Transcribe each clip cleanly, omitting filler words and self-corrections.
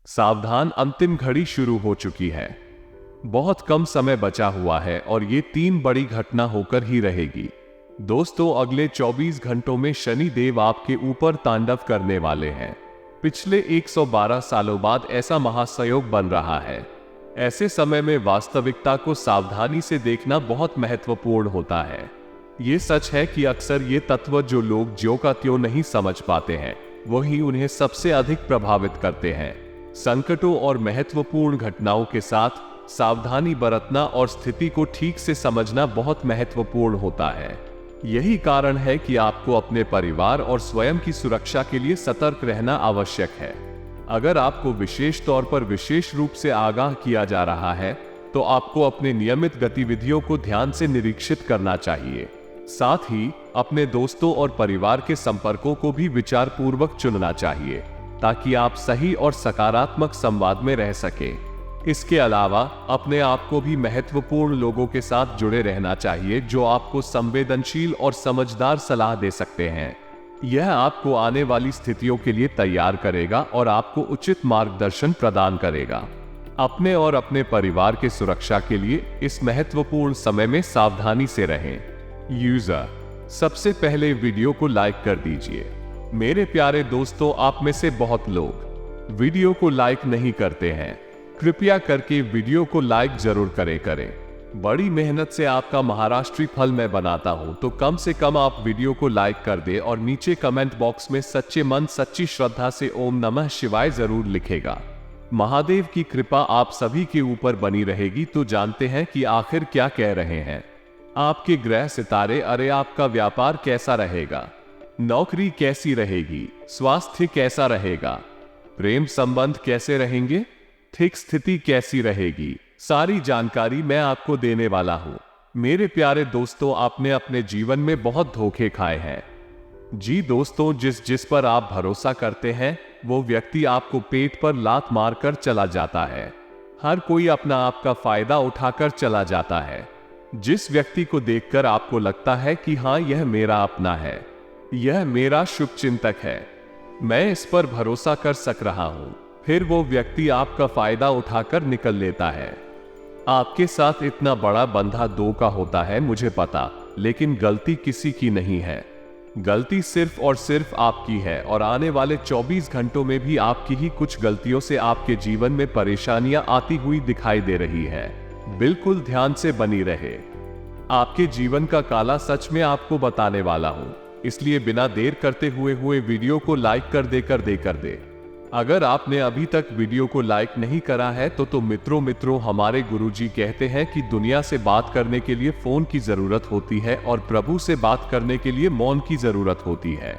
सावधान, अंतिम घड़ी शुरू हो चुकी है। बहुत कम समय बचा हुआ है और ये 3 बड़ी घटना होकर ही रहेगी। दोस्तों, अगले 24 घंटों में शनि देव आपके ऊपर तांडव करने वाले हैं। पिछले 112 सालों बाद ऐसा महासंयोग बन रहा है। ऐसे समय में वास्तविकता को सावधानी से देखना बहुत महत्वपूर्ण होता है। ये सच है कि अक्सर ये तत्व जो लोग ज्यों का त्यों नहीं समझ पाते हैं, वही उन्हें सबसे अधिक प्रभावित करते हैं। संकटों और महत्वपूर्ण घटनाओं के साथ सावधानी बरतना और स्थिति को ठीक से समझना बहुत महत्वपूर्ण होता है। यही कारण है कि आपको अपने परिवार और स्वयं की सुरक्षा के लिए सतर्क रहना आवश्यक है। अगर आपको विशेष तौर पर विशेष रूप से आगाह किया जा रहा है, तो आपको अपने नियमित गतिविधियों को ध्यान से निरीक्षित करना चाहिए। साथ ही अपने दोस्तों और परिवार के संपर्कों को भी विचारपूर्वक चुनना चाहिए, ताकि आप सही और सकारात्मक संवाद में रह सकें। इसके अलावा अपने आप को भी महत्वपूर्ण लोगों के साथ जुड़े रहना चाहिए, जो आपको संवेदनशील और समझदार सलाह दे सकते हैं। यह आपको आने वाली स्थितियों के लिए तैयार करेगा और आपको उचित मार्गदर्शन प्रदान करेगा। अपने और अपने परिवार की सुरक्षा के लिए इस महत्वपूर्ण समय में सावधानी से रहें। यूजर, सबसे पहले वीडियो को लाइक कर दीजिए। मेरे प्यारे दोस्तों, आप में से बहुत लोग वीडियो को लाइक नहीं करते हैं। कृपया करके वीडियो को लाइक जरूर करें। बड़ी मेहनत से आपका महाराष्ट्री फल मैं बनाता हूं, तो कम से कम आप वीडियो को लाइक कर दे और नीचे कमेंट बॉक्स में सच्चे मन सच्ची श्रद्धा से ओम नमः शिवाय जरूर लिखेगा। महादेव की कृपा आप सभी के ऊपर बनी रहेगी। तो जानते हैं कि आखिर क्या कह रहे हैं आपके ग्रह सितारे। अरे, आपका व्यापार कैसा रहेगा, नौकरी कैसी रहेगी, स्वास्थ्य कैसा रहेगा, प्रेम संबंध कैसे रहेंगे, ठीक स्थिति कैसी रहेगी, सारी जानकारी मैं आपको देने वाला हूं। मेरे प्यारे दोस्तों, आपने अपने जीवन में बहुत धोखे खाए हैं। जी दोस्तों, जिस पर आप भरोसा करते हैं, वो व्यक्ति आपको पेट पर लात मारकर चला जाता है। हर कोई अपना आपका फायदा उठाकर चला जाता है। जिस व्यक्ति को देखकर आपको लगता है कि हाँ, यह मेरा अपना है, यह मेरा शुभचिंतक है, मैं इस पर भरोसा कर सक रहा हूं, फिर वो व्यक्ति आपका फायदा उठाकर निकल लेता है। आपके साथ इतना बड़ा बंधा दो का होता है, मुझे पता, लेकिन गलती किसी की नहीं है। गलती सिर्फ और सिर्फ आपकी है और आने वाले 24 घंटों में भी आपकी ही कुछ गलतियों से आपके जीवन में परेशानियां आती हुई दिखाई दे रही है। बिल्कुल ध्यान से बनी रहे। आपके जीवन का काला सच में आपको बताने वाला हूं, इसलिए बिना देर करते हुए वीडियो को लाइक कर दे। अगर आपने अभी तक वीडियो को लाइक नहीं करा है तो मित्रों, हमारे गुरुजी कहते हैं कि दुनिया से बात करने के लिए फोन की जरूरत होती है और प्रभु से बात करने के लिए मौन की जरूरत होती है।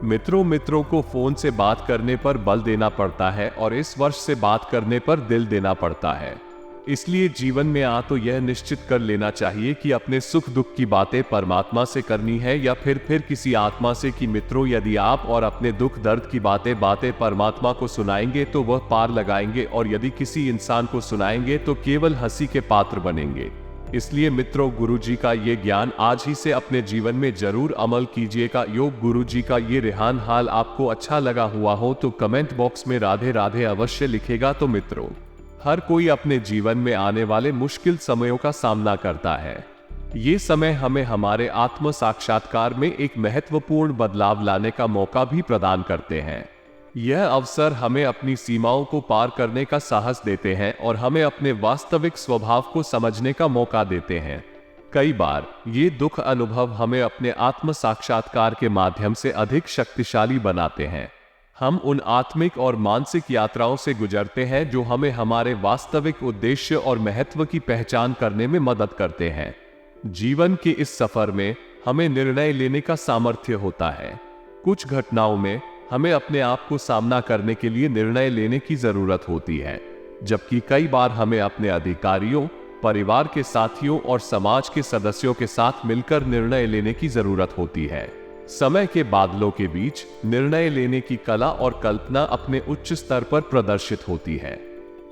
मित्रों को फोन से बात करने पर बल देना पड़ता है और इस वर्ष से बात करने पर दिल देना पड़ता है। इसलिए जीवन में तो यह निश्चित कर लेना चाहिए कि अपने सुख दुख की बातें परमात्मा से करनी है या फिर किसी आत्मा से। कि मित्रों, यदि आप और अपने दुख दर्द की बातें परमात्मा को सुनाएंगे तो वह पार लगाएंगे, और यदि किसी इंसान को सुनाएंगे तो केवल हंसी के पात्र बनेंगे। इसलिए मित्रों, गुरुजी का ये ज्ञान आज ही से अपने जीवन में जरूर अमल कीजिएगा। योग गुरुजी का ये रेहान हाल आपको अच्छा लगा हुआ हो तो कमेंट बॉक्स में राधे राधे अवश्य लिखेगा। तो मित्रों, हर कोई अपने जीवन में आने वाले मुश्किल समयों का सामना करता है। ये समय हमें हमारे आत्म साक्षात्कार में एक महत्वपूर्ण बदलाव लाने का मौका भी प्रदान करते हैं। यह अवसर हमें अपनी सीमाओं को पार करने का साहस देते हैं और हमें अपने वास्तविक स्वभाव को समझने का मौका देते हैं। कई बार ये दुख अनुभव हमें अपने आत्म साक्षात्कार के माध्यम से अधिक शक्तिशाली बनाते हैं। हम उन आत्मिक और मानसिक यात्राओं से गुजरते हैं जो हमें हमारे वास्तविक उद्देश्य और महत्व की पहचान करने में मदद करते हैं। जीवन के इस सफर में हमें निर्णय लेने का सामर्थ्य होता है। कुछ घटनाओं में हमें अपने आप को सामना करने के लिए निर्णय लेने की जरूरत होती है, जबकि कई बार हमें अपने अधिकारियों, परिवार के साथियों और समाज के सदस्यों के साथ मिलकर निर्णय लेने की जरूरत होती है। समय के बादलों के बीच निर्णय लेने की कला और कल्पना अपने उच्च स्तर पर प्रदर्शित होती है।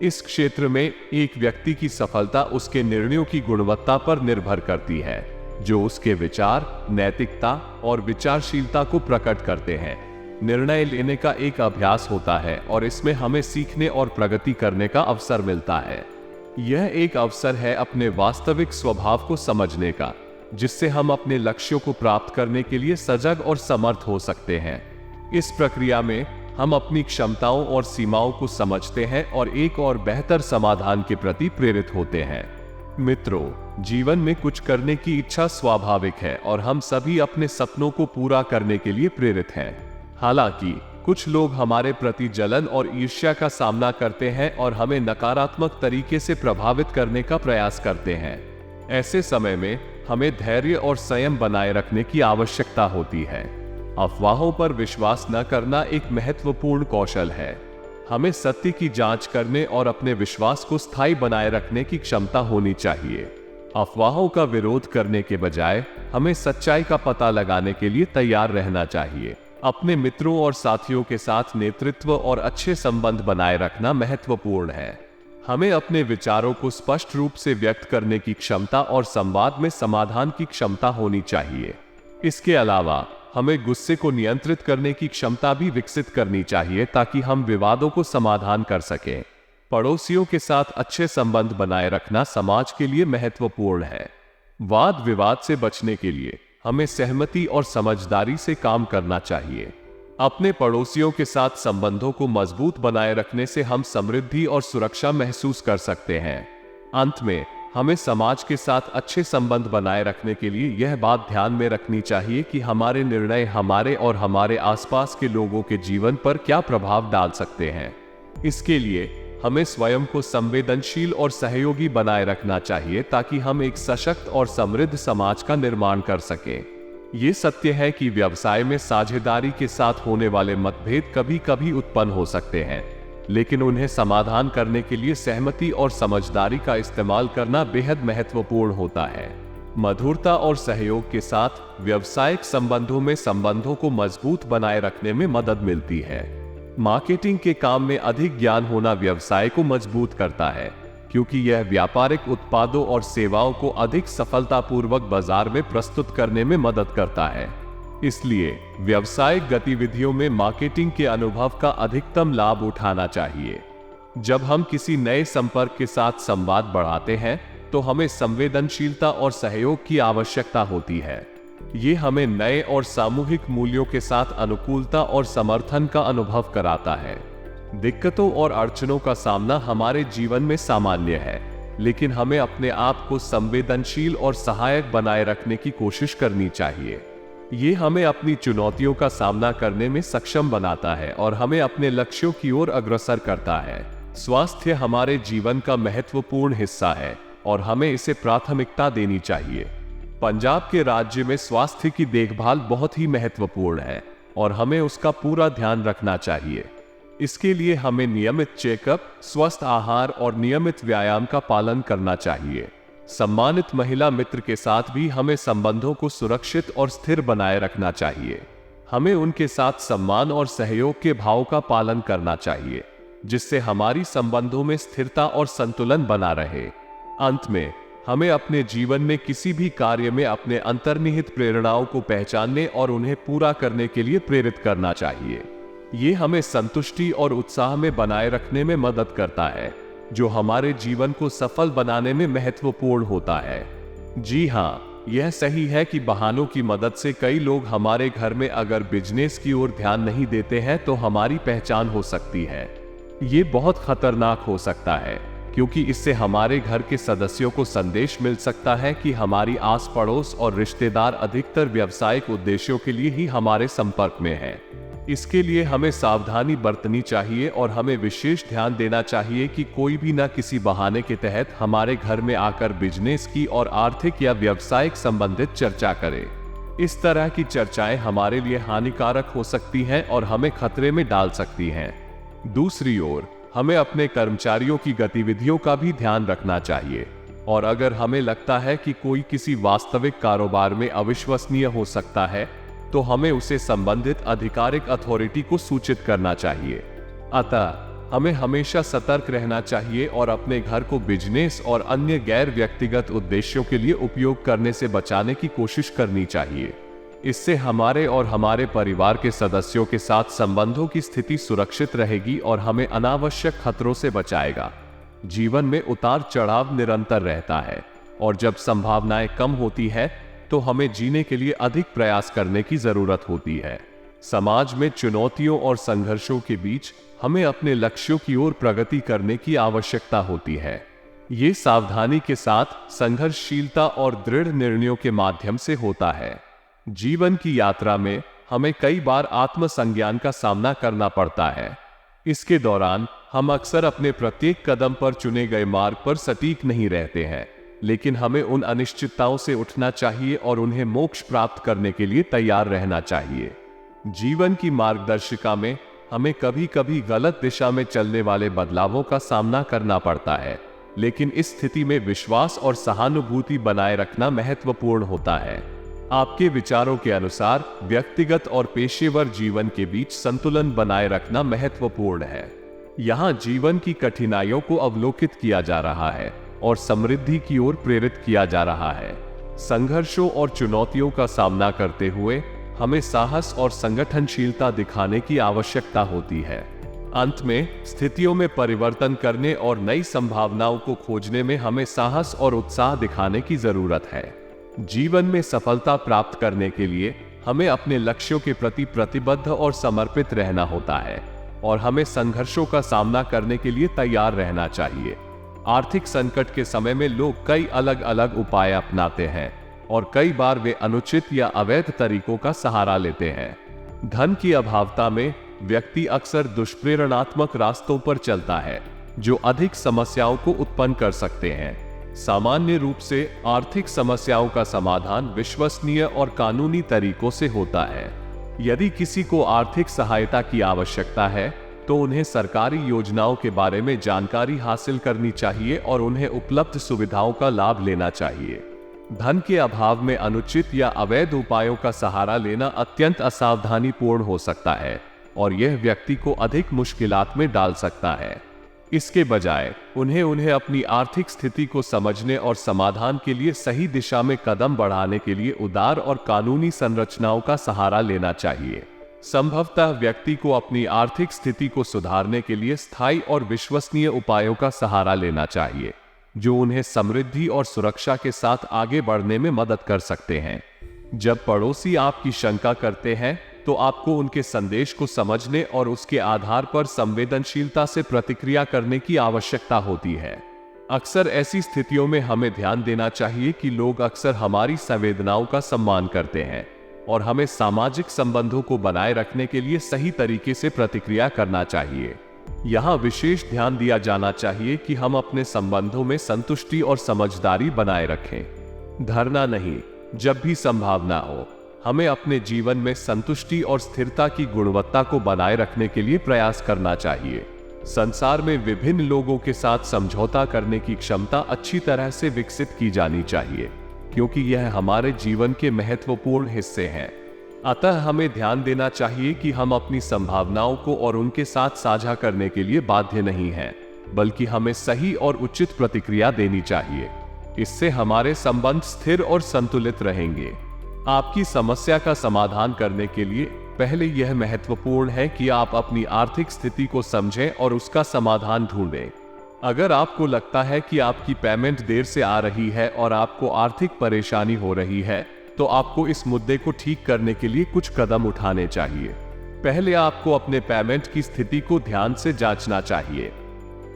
इस क्षेत्र में एक व्यक्ति की सफलता उसके निर्णयों की गुणवत्ता पर निर्भर करती है, जो उसके विचार, नैतिकता और विचारशीलता को प्रकट करते हैं। निर्णय लेने का एक अभ्यास होता है और इसमें हमें सीखने और प्रगति करने का अवसर मिलता है। यह एक अवसर है अपने वास्तविक स्वभाव को समझने का, जिससे हम अपने लक्ष्यों को प्राप्त करने के लिए सजग और समर्थ हो सकते हैं। इस प्रक्रिया में हम अपनी क्षमताओं और सीमाओं को समझते हैं और एक और बेहतर समाधान के प्रति प्रेरित होते हैं। मित्रों, जीवन में कुछ करने की इच्छा स्वाभाविक है और हम सभी अपने सपनों को पूरा करने के लिए प्रेरित हैं। हालांकि कुछ लोग हमारे प्रति जलन और ईर्ष्या का सामना करते हैं और हमें नकारात्मक तरीके से प्रभावित करने का प्रयास करते हैं। ऐसे समय में हमें धैर्य और संयम बनाए रखने की आवश्यकता होती है। अफवाहों पर विश्वास न करना एक महत्वपूर्ण कौशल है। हमें सत्य की जांच करने और अपने विश्वास को स्थायी बनाए रखने की क्षमता होनी चाहिए। अफवाहों का विरोध करने के बजाय हमें सच्चाई का पता लगाने के लिए तैयार रहना चाहिए। अपने मित्रों और साथियों के साथ नेतृत्व और अच्छे संबंध बनाए रखना महत्वपूर्ण है। हमें अपने विचारों को स्पष्ट रूप से व्यक्त करने की क्षमता और संवाद में समाधान की क्षमता होनी चाहिए। इसके अलावा हमें गुस्से को नियंत्रित करने की क्षमता भी विकसित करनी चाहिए ताकि हम विवादों को समाधान कर सकें। पड़ोसियों के साथ अच्छे संबंध बनाए रखना समाज के लिए महत्वपूर्ण है। वाद विवाद से बचने के लिए हमें सहमति और समझदारी से काम करना चाहिए। अपने पड़ोसियों के साथ संबंधों को मजबूत बनाए रखने से हम समृद्धि और सुरक्षा महसूस कर सकते हैं। अंत में हमें समाज के साथ अच्छे संबंध बनाए रखने के लिए यह बात ध्यान में रखनी चाहिए कि हमारे निर्णय हमारे और हमारे आसपास के लोगों के जीवन पर क्या प्रभाव डाल सकते हैं। इसके लिए हमें स्वयं को संवेदनशील और सहयोगी बनाए रखना चाहिए ताकि हम एक सशक्त और समृद्ध समाज का निर्माण कर सकें। ये सत्य है कि व्यवसाय में साझेदारी के साथ होने वाले मतभेद कभी कभी उत्पन्न हो सकते हैं, लेकिन उन्हें समाधान करने के लिए सहमति और समझदारी का इस्तेमाल करना बेहद महत्वपूर्ण होता है। मधुरता और सहयोग के साथ व्यावसायिक संबंधों में संबंधों को मजबूत बनाए रखने में मदद मिलती है। मार्केटिंग के काम में अधिक ज्ञान होना व्यवसाय को मजबूत करता है, क्योंकि यह व्यापारिक उत्पादों और सेवाओं को अधिक सफलतापूर्वक बाजार में प्रस्तुत करने में मदद करता है। इसलिए व्यावसायिक गतिविधियों में मार्केटिंग के अनुभव का अधिकतम लाभ उठाना चाहिए। जब हम किसी नए संपर्क के साथ संवाद बढ़ाते हैं तो हमें संवेदनशीलता और सहयोग की आवश्यकता होती है। ये हमें नए और सामूहिक मूल्यों के साथ अनुकूलता और समर्थन का अनुभव कराता है। दिक्कतों और अड़चनों का सामना हमारे जीवन में सामान्य है, लेकिन हमें अपने आप को संवेदनशील और सहायक बनाए रखने की कोशिश करनी चाहिए। ये हमें अपनी चुनौतियों का सामना करने में सक्षम बनाता है और हमें अपने लक्ष्यों की ओर अग्रसर करता है। स्वास्थ्य हमारे जीवन का महत्वपूर्ण हिस्सा है और हमें इसे प्राथमिकता देनी चाहिए। पंजाब के राज्य में स्वास्थ्य की देखभाल बहुत ही महत्वपूर्ण है और हमें उसका पूरा ध्यान रखना चाहिए। इसके लिए हमें नियमित चेकअप, स्वस्थ आहार और नियमित व्यायाम का पालन करना चाहिए। सम्मानित महिला मित्र के साथ भी हमें संबंधों को सुरक्षित और स्थिर बनाए रखना चाहिए। हमें उनके साथ सम्मान और सहयोग के भाव का पालन करना चाहिए, जिससे हमारी संबंधों में स्थिरता और संतुलन बना रहे। अंत में हमें अपने जीवन में किसी भी कार्य में अपने अंतर्निहित प्रेरणाओं को पहचानने और उन्हें पूरा करने के लिए प्रेरित करना चाहिए। ये हमें संतुष्टि और उत्साह में बनाए रखने में मदद करता है, जो हमारे जीवन को सफल बनाने में महत्वपूर्ण होता है। जी हाँ, यह सही है कि बहानों की मदद से कई लोग हमारे घर में अगर बिजनेस की ओर ध्यान नहीं देते हैं तो हमारी पहचान हो सकती है। ये बहुत खतरनाक हो सकता है, क्योंकि इससे हमारे घर के सदस्यों को संदेश मिल सकता है कि हमारी आस पड़ोस और रिश्तेदार अधिकतर व्यावसायिक उद्देश्यों के लिए ही हमारे संपर्क में हैं। इसके लिए हमें सावधानी बरतनी चाहिए और हमें विशेष ध्यान देना चाहिए कि कोई भी न किसी बहाने के तहत हमारे घर में आकर बिजनेस की और आर्थिक या व्यावसायिक संबंधित चर्चा करे। इस तरह की चर्चाएं हमारे लिए हानिकारक हो सकती हैं और हमें खतरे में डाल सकती हैं। दूसरी ओर हमें अपने कर्मचारियों की गतिविधियों का भी ध्यान रखना चाहिए, और अगर हमें लगता है कि कोई किसी वास्तविक कारोबार में अविश्वसनीय हो सकता है तो हमें उसे संबंधित आधिकारिक अथॉरिटी को सूचित करना चाहिए। अतः हमें हमेशा सतर्क रहना चाहिए और अपने घर को बिजनेस और अन्य गैर व्यक्तिगत उद्देश्यों के लिए उपयोग करने से बचाने की कोशिश करनी चाहिए। इससे हमारे और हमारे परिवार के सदस्यों के साथ संबंधों की स्थिति सुरक्षित रहेगी और हमें अनावश्यक खतरों से बचाएगा। जीवन में उतार चढ़ाव निरंतर रहता है और जब संभावनाएं कम होती है तो हमें जीने के लिए अधिक प्रयास करने की जरूरत होती है। समाज में चुनौतियों और संघर्षों के बीच हमें अपने लक्ष्यों की ओर प्रगति करने की आवश्यकता होती है। ये सावधानी के साथ संघर्षशीलता और दृढ़ निर्णयों के माध्यम से होता है। जीवन की यात्रा में हमें कई बार आत्मसंज्ञान का सामना करना पड़ता है। इसके दौरान हम अक्सर अपने प्रत्येक कदम पर चुने गए मार्ग पर सटीक नहीं रहते हैं, लेकिन हमें उन अनिश्चितताओं से उठना चाहिए और उन्हें मोक्ष प्राप्त करने के लिए तैयार रहना चाहिए। जीवन की मार्गदर्शिका में हमें कभी कभी गलत दिशा में चलने वाले बदलावों का सामना करना पड़ता है, लेकिन इस स्थिति में विश्वास और सहानुभूति बनाए रखना महत्वपूर्ण होता है। आपके विचारों के अनुसार व्यक्तिगत और पेशेवर जीवन के बीच संतुलन बनाए रखना महत्वपूर्ण है। यहाँ जीवन की कठिनाइयों को अवलोकित किया जा रहा है और समृद्धि की ओर प्रेरित किया जा रहा है। संघर्षों और चुनौतियों का सामना करते हुए हमें साहस और संगठनशीलता दिखाने की आवश्यकता होती है। अंत में स्थितियों में परिवर्तन करने और नई संभावनाओं को खोजने में हमें साहस और उत्साह दिखाने की जरूरत है। जीवन में सफलता प्राप्त करने के लिए हमें अपने लक्ष्यों के प्रति प्रतिबद्ध और समर्पित रहना होता है और हमें संघर्षों का सामना करने के लिए तैयार रहना चाहिए। आर्थिक संकट के समय में लोग कई अलग अलग उपाय अपनाते हैं और कई बार वे अनुचित या अवैध तरीकों का सहारा लेते हैं। धन की अभावता में व्यक्ति अक्सर दुष्प्रेरणात्मक रास्तों पर चलता है जो अधिक समस्याओं को उत्पन्न कर सकते हैं। सामान्य रूप से आर्थिक समस्याओं का समाधान विश्वसनीय और कानूनी तरीकों से होता है। यदि किसी को आर्थिक सहायता की आवश्यकता है तो उन्हें सरकारी योजनाओं के बारे में जानकारी हासिल करनी चाहिए और उन्हें उपलब्ध सुविधाओं का लाभ लेना चाहिए। धन के अभाव में अनुचित या अवैध उपायों का सहारा लेना अत्यंत असावधानीपूर्ण हो सकता है और यह व्यक्ति को अधिक मुश्किलात में डाल सकता है। इसके बजाय उन्हें अपनी आर्थिक स्थिति को समझने और समाधान के लिए सही दिशा में कदम बढ़ाने के लिए उदार और कानूनी संरचनाओं का सहारा लेना चाहिए। संभवतः व्यक्ति को अपनी आर्थिक स्थिति को सुधारने के लिए स्थायी और विश्वसनीय उपायों का सहारा लेना चाहिए जो उन्हें समृद्धि और सुरक्षा के साथ आगे बढ़ने में मदद कर सकते हैं। जब पड़ोसी आपकी शंका करते हैं तो आपको उनके संदेश को समझने और उसके आधार पर संवेदनशीलता से प्रतिक्रिया करने की आवश्यकता होती है। अक्सर ऐसी स्थितियों में हमें ध्यान देना चाहिए कि लोग अक्सर हमारी संवेदनाओं का सम्मान करते हैं और हमें सामाजिक संबंधों को बनाए रखने के लिए सही तरीके से प्रतिक्रिया करना चाहिए। यहाँ विशेष ध्यान दिया जाना चाहिए कि हम अपने संबंधों में संतुष्टि और समझदारी बनाए रखें। धरना नहीं, जब भी संभावना हो हमें अपने जीवन में संतुष्टि और स्थिरता की गुणवत्ता को बनाए रखने के लिए प्रयास करना चाहिए। संसार में विभिन्न लोगों के साथ समझौता करने की क्षमता अच्छी तरह से विकसित की जानी चाहिए क्योंकि यह हमारे जीवन के महत्वपूर्ण हिस्से हैं। अतः हमें ध्यान देना चाहिए कि हम अपनी संभावनाओं को और उनके साथ साझा करने के लिए बाध्य नहीं हैं, बल्कि हमें सही और उचित प्रतिक्रिया देनी चाहिए। इससे हमारे संबंध स्थिर और संतुलित रहेंगे। आपकी समस्या का समाधान करने के लिए पहले यह महत्वपूर्ण है कि आप अपनी आर्थिक स्थिति को समझें और उसका समाधान ढूंढें। अगर आपको लगता है कि आपकी पेमेंट देर से आ रही है और आपको आर्थिक परेशानी हो रही है, तो आपको इस मुद्दे को ठीक करने के लिए कुछ कदम उठाने चाहिए। पहले आपको अपने पेमेंट की स्थिति को ध्यान से जांचना चाहिए।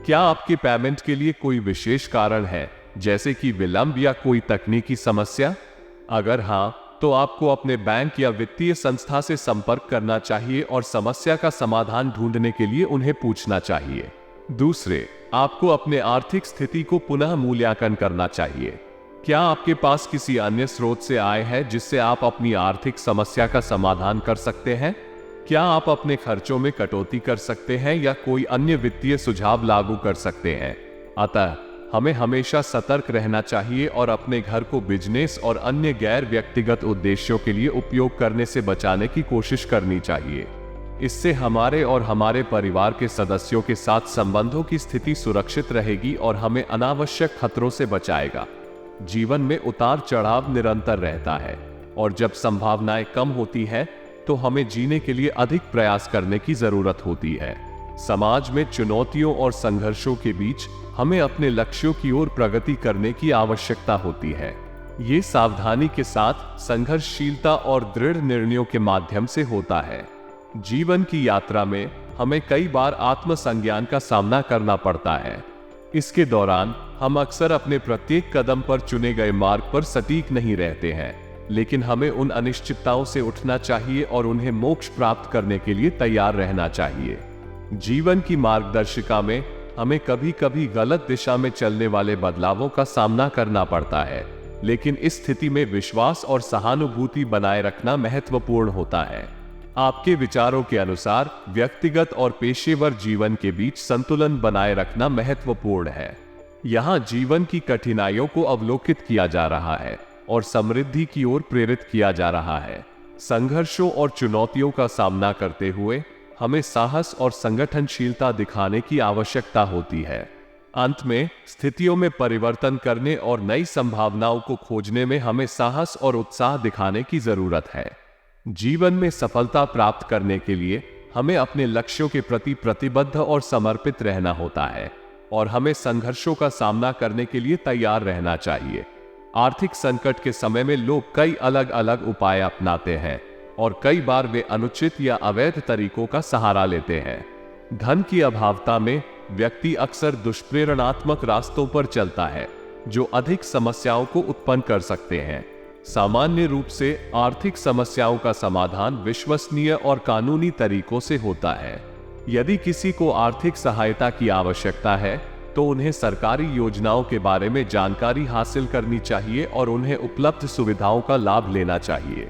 क्या आपके पेमेंट के लिए कोई विशेष कारण है, जैसे कि विलंब या कोई तकनीकी समस्या? अगर हाँ, तो आपको अपने बैंक या वित्तीय संस्था से संपर्क करना चाहिए और समस्या का समाधान ढूंढने के लिए उन्हें पूछना चाहिए। दूसरे, आपको अपने आर्थिक स्थिति को पुनः मूल्यांकन करना चाहिए। क्या आपके पास किसी अन्य स्रोत से आय है जिससे आप अपनी आर्थिक समस्या का समाधान कर सकते हैं? क्या आप अपने खर्चों में कटौती कर सकते हैं या कोई अन्य वित्तीय सुझाव लागू कर सकते हैं? अतः हमें हमेशा सतर्क रहना चाहिए और अपने घर को बिजनेस और अन्य गैर व्यक्तिगत उद्देश्यों के लिए उपयोग करने से बचाने की कोशिश करनी चाहिए। इससे हमारे और हमारे परिवार के सदस्यों के साथ संबंधों की स्थिति सुरक्षित रहेगी और हमें अनावश्यक खतरों से बचाएगा। जीवन में उतार चढ़ाव निरंतर रहता है और जब संभावनाएं कम होती हैं, तो हमें जीने के लिए अधिक प्रयास करने की जरूरत होती है। समाज में चुनौतियों और संघर्षों के बीच हमें अपने लक्ष्यों की ओर प्रगति करने की आवश्यकता होती है। ये सावधानी के साथ, संघर्षशीलता और दृढ़ निर्णयों के माध्यम से होता है। जीवन की यात्रा में हमें कई बार आत्मसंज्ञान का सामना करना पड़ता है। इसके दौरान हम अक्सर अपने प्रत्येक कदम पर चुने गए मार्ग पर सटीक नहीं रहते हैं, लेकिन हमें उन अनिश्चितताओं से उठना चाहिए और उन्हें मोक्ष प्राप्त करने के लिए तैयार रहना चाहिए। जीवन की मार्गदर्शिका में हमें कभी कभी गलत दिशा में चलने वाले बदलावों का सामना करना पड़ता है, लेकिन इस स्थिति में विश्वास और सहानुभूति बनाए रखना महत्वपूर्ण होता है। आपके विचारों के अनुसार व्यक्तिगत और पेशेवर जीवन के बीच संतुलन बनाए रखना महत्वपूर्ण है। यहाँ जीवन की कठिनाइयों को अवलोकित किया जा रहा है और समृद्धि की ओर प्रेरित किया जा रहा है। संघर्षों और चुनौतियों का सामना करते हुए हमें साहस और संगठनशीलता दिखाने की आवश्यकता होती है। अंत में, स्थितियों में परिवर्तन करने और नई संभावनाओं को खोजने में हमें साहस और उत्साह दिखाने की जरूरत है। जीवन में सफलता प्राप्त करने के लिए हमें अपने लक्ष्यों के प्रति प्रतिबद्ध और समर्पित रहना होता है और हमें संघर्षों का सामना करने के लिए तैयार रहना चाहिए। आर्थिक संकट के समय में लोग कई अलग अलग उपाय अपनाते हैं और कई बार वे अनुचित या अवैध तरीकों का सहारा लेते हैं। धन की अभावता में व्यक्ति अक्सर दुष्प्रेरणात्मक रास्तों पर चलता है, जो अधिक समस्याओं को उत्पन्न कर सकते हैं। सामान्य रूप से आर्थिक समस्याओं का समाधान विश्वसनीय और कानूनी तरीकों से होता है। यदि किसी को आर्थिक सहायता की आवश्यकता है, तो उन्हें सरकारी योजनाओं के बारे में जानकारी हासिल करनी चाहिए और उन्हें उपलब्ध सुविधाओं का लाभ लेना चाहिए।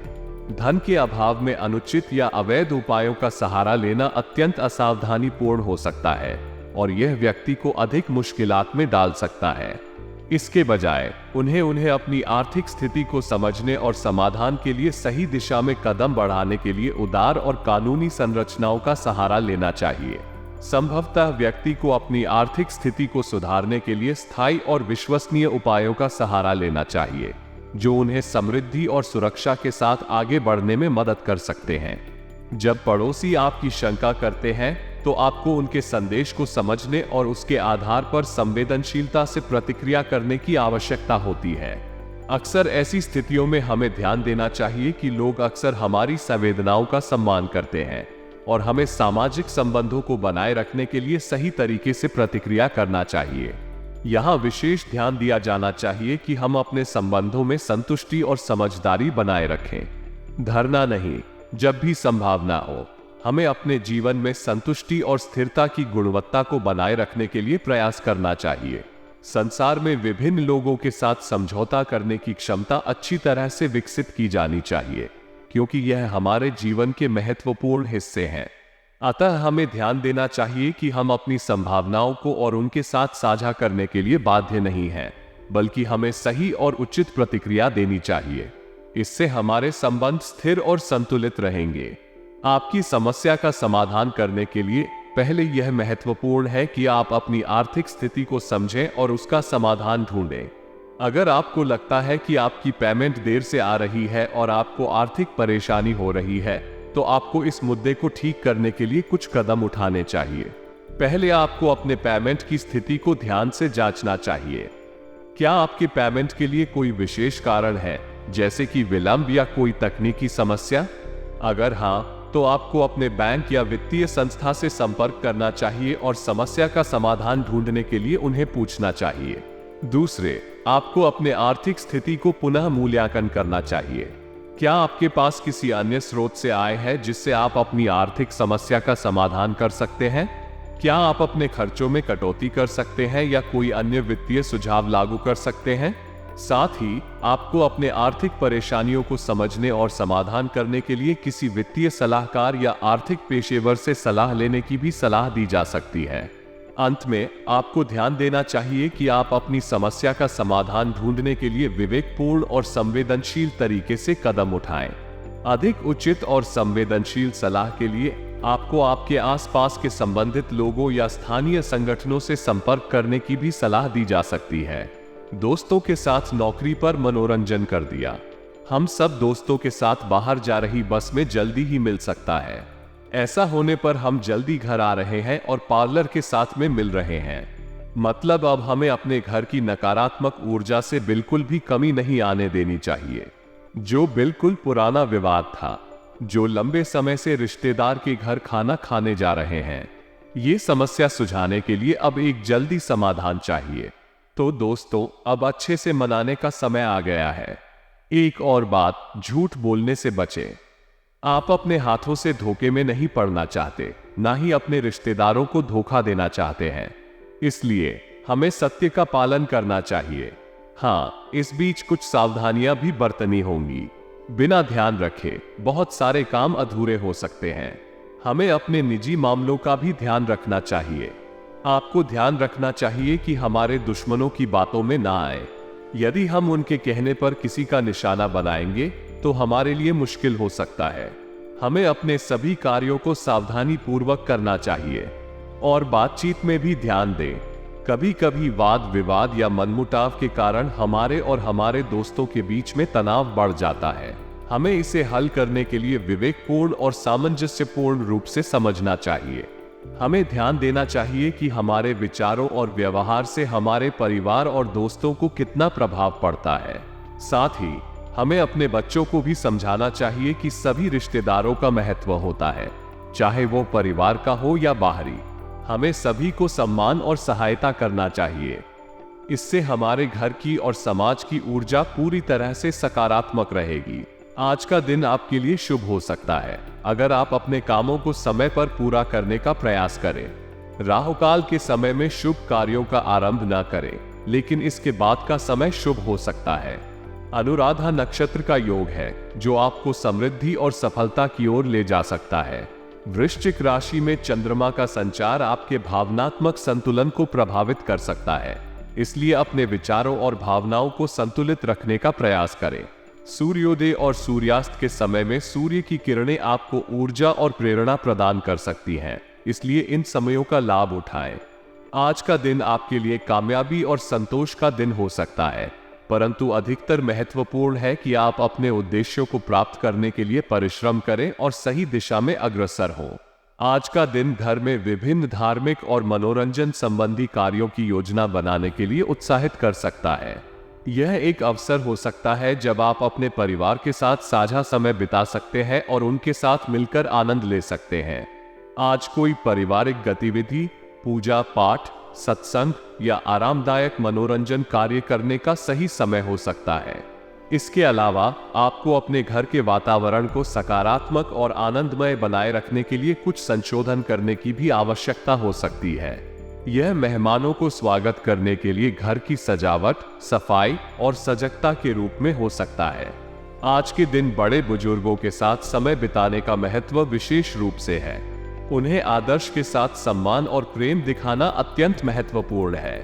धन के अभाव में अनुचित या अवैध उपायों का सहारा लेना अत्यंत असावधानीपूर्ण हो सकता है और यह व्यक्ति को अधिक मुश्किलात में डाल सकता है। इसके बजाय उन्हें अपनी आर्थिक स्थिति को समझने और समाधान के लिए सही दिशा में कदम बढ़ाने के लिए उदार और कानूनी संरचनाओं का सहारा लेना चाहिए। संभवतः व्यक्ति को अपनी आर्थिक स्थिति को सुधारने के लिए स्थायी और विश्वसनीय उपायों का सहारा लेना चाहिए, जो उन्हें समृद्धि और सुरक्षा के साथ आगे बढ़ने में मदद कर सकते हैं। जब पड़ोसी आपकी शंका करते हैं, तो आपको उनके संदेश को समझने और उसके आधार पर संवेदनशीलता से प्रतिक्रिया करने की आवश्यकता होती है। अक्सर ऐसी स्थितियों में हमें ध्यान देना चाहिए कि लोग अक्सर हमारी संवेदनाओं का सम्मान करते हैं और हमें सामाजिक संबंधों को बनाए रखने के लिए सही तरीके से प्रतिक्रिया करना चाहिए। यहाँ विशेष ध्यान दिया जाना चाहिए कि हम अपने संबंधों में संतुष्टि और समझदारी बनाए रखें। धरना नहीं, जब भी संभावना हो, हमें अपने जीवन में संतुष्टि और स्थिरता की गुणवत्ता को बनाए रखने के लिए प्रयास करना चाहिए। संसार में विभिन्न लोगों के साथ समझौता करने की क्षमता अच्छी तरह से विकसित की जानी चाहिए, क्योंकि यह हमारे जीवन के महत्वपूर्ण हिस्से हैं। अतः हमें ध्यान देना चाहिए कि हम अपनी संभावनाओं को और उनके साथ साझा करने के लिए बाध्य नहीं हैं, बल्कि हमें सही और उचित प्रतिक्रिया देनी चाहिए। इससे हमारे संबंध स्थिर और संतुलित रहेंगे। आपकी समस्या का समाधान करने के लिए पहले यह महत्वपूर्ण है कि आप अपनी आर्थिक स्थिति को समझें और उसका समाधान ढूंढें। अगर आपको लगता है कि आपकी पेमेंट देर से आ रही है और आपको आर्थिक परेशानी हो रही है, तो आपको इस मुद्दे को ठीक करने के लिए कुछ कदम उठाने चाहिए। पहले आपको अपने पेमेंट की स्थिति को ध्यान से जांचना चाहिए। क्या आपके पेमेंट के लिए कोई विशेष कारण है, जैसे कि विलंब या कोई तकनीकी समस्या? अगर हाँ, तो आपको अपने बैंक या वित्तीय संस्था से संपर्क करना चाहिए और समस्या का समाधान ढूंढने के लिए उन्हें पूछना चाहिए। दूसरे, आपको अपने आर्थिक स्थिति को पुनः मूल्यांकन करना चाहिए। क्या आपके पास किसी अन्य स्रोत से आय है जिससे आप अपनी आर्थिक समस्या का समाधान कर सकते हैं? क्या आप अपने खर्चों में कटौती कर सकते हैं या कोई अन्य वित्तीय सुझाव लागू कर सकते हैं? साथ ही आपको अपने आर्थिक परेशानियों को समझने और समाधान करने के लिए किसी वित्तीय सलाहकार या आर्थिक पेशेवर से सलाह लेने की भी सलाह दी जा सकती है। अंत में, आपको ध्यान देना चाहिए कि आप अपनी समस्या का समाधान ढूंढने के लिए विवेकपूर्ण और संवेदनशील तरीके से कदम उठाएं। अधिक उचित और संवेदनशील सलाह के लिए आपको आपके आसपास के संबंधित लोगों या स्थानीय संगठनों से संपर्क करने की भी सलाह दी जा सकती है। दोस्तों के साथ नौकरी पर मनोरंजन कर दिया। हम सब दोस्तों के साथ बाहर जा रही बस में जल्दी ही मिल सकता है। ऐसा होने पर हम जल्दी घर आ रहे हैं और पार्लर के साथ में मिल रहे हैं। मतलब अब हमें अपने घर की नकारात्मक ऊर्जा से बिल्कुल भी कमी नहीं आने देनी चाहिए। जो बिल्कुल पुराना विवाद था, जो लंबे समय से रिश्तेदार के घर खाना खाने जा रहे हैं, ये समस्या सुलझाने के लिए अब एक जल्दी समाधान चाहिए। तो दोस्तों, अब अच्छे से मनाने का समय आ गया है। एक और बात, झूठ बोलने से बचें। आप अपने हाथों से धोखे में नहीं पड़ना चाहते, ना ही अपने रिश्तेदारों को धोखा देना चाहते हैं। इसलिए हमें सत्य का पालन करना चाहिए। हाँ, इस बीच कुछ सावधानियां भी बरतनी होंगी। बिना ध्यान रखे बहुत सारे काम अधूरे हो सकते हैं। हमें अपने निजी मामलों का भी ध्यान रखना चाहिए। आपको ध्यान रखना चाहिए कि हमारे दुश्मनों की बातों में ना आए। यदि हम उनके कहने पर किसी का निशाना बनाएंगे तो हमारे लिए मुश्किल हो सकता है। हमें अपने सभी कार्यों को सावधानी पूर्वक करना चाहिए और बातचीत में भी ध्यान दें। कभी कभी वाद विवाद या मनमुटाव के कारण हमारे और हमारे दोस्तों के बीच में तनाव बढ़ जाता है। हमें इसे हल करने के लिए विवेकपूर्ण और सामंजस्यपूर्ण रूप से समझना चाहिए। हमें ध्यान देना चाहिए कि हमारे विचारों और व्यवहार से हमारे परिवार और दोस्तों को कितना प्रभाव पड़ता है। साथ ही हमें अपने बच्चों को भी समझाना चाहिए कि सभी रिश्तेदारों का महत्व होता है, चाहे वो परिवार का हो या बाहरी। हमें सभी को सम्मान और सहायता करना चाहिए। इससे हमारे घर की और समाज की ऊर्जा पूरी तरह से सकारात्मक रहेगी। आज का दिन आपके लिए शुभ हो सकता है अगर आप अपने कामों को समय पर पूरा करने का प्रयास करें। राहुकाल के समय में शुभ कार्यों का आरंभ न करें, लेकिन इसके बाद का समय शुभ हो सकता है। अनुराधा नक्षत्र का योग है जो आपको समृद्धि और सफलता की ओर ले जा सकता है। वृश्चिक राशि में चंद्रमा का संचार आपके भावनात्मक संतुलन को प्रभावित कर सकता है, इसलिए अपने विचारों और भावनाओं को संतुलित रखने का प्रयास करें। सूर्योदय और सूर्यास्त के समय में सूर्य की किरणें आपको ऊर्जा और प्रेरणा प्रदान कर सकती हैं, इसलिए इन समयों का लाभ उठाएं। आज का दिन आपके लिए कामयाबी और संतोष का दिन हो सकता है, परंतु अधिकतर महत्वपूर्ण है कि आप अपने उद्देश्यों को प्राप्त करने के लिए परिश्रम करें और सही दिशा में अग्रसर हों। आज का दिन घर में विभिन्न धार्मिक और मनोरंजन संबंधी कार्यों की योजना बनाने के लिए उत्साहित कर सकता है। यह एक अवसर हो सकता है जब आप अपने परिवार के साथ साझा समय बिता सकते हैं और उनके साथ मिलकर आनंद ले सकते हैं। आज कोई पारिवारिक गतिविधि, पूजा पाठ, सत्संग या आरामदायक मनोरंजन कार्य करने का सही समय हो सकता है। इसके अलावा आपको अपने घर के वातावरण को सकारात्मक और आनंदमय बनाए रखने के लिए कुछ संशोधन करने की भी आवश्यकता हो सकती है। यह मेहमानों को स्वागत करने के लिए घर की सजावट, सफाई और सजगता के रूप में हो सकता है। आज के दिन बड़े बुजुर्गों के साथ समय बिताने का महत्व विशेष रूप से है। उन्हें आदर्श के साथ सम्मान और प्रेम दिखाना अत्यंत महत्वपूर्ण है।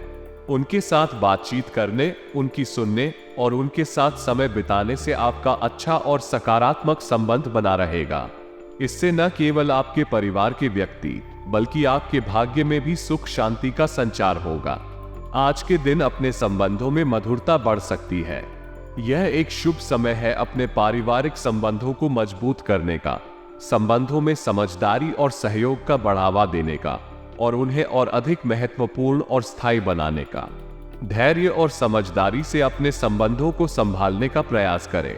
उनके साथ बातचीत करने, उनकी सुनने और उनके साथ समय बिताने से आपका अच्छा और सकारात्मक संबंध बना रहेगा। इससे न केवल आपके परिवार के व्यक्ति बल्कि आपके भाग्य में भी सुख शांति का संचार होगा। आज के दिन अपने संबंधों में मधुरता बढ़ सकती है। यह एक शुभ समय है अपने पारिवारिक संबंधों को मजबूत करने का, संबंधों में समझदारी और सहयोग का बढ़ावा देने का और उन्हें और अधिक महत्वपूर्ण और स्थायी बनाने का। धैर्य और समझदारी से अपने संबंधों को संभालने का प्रयास करें।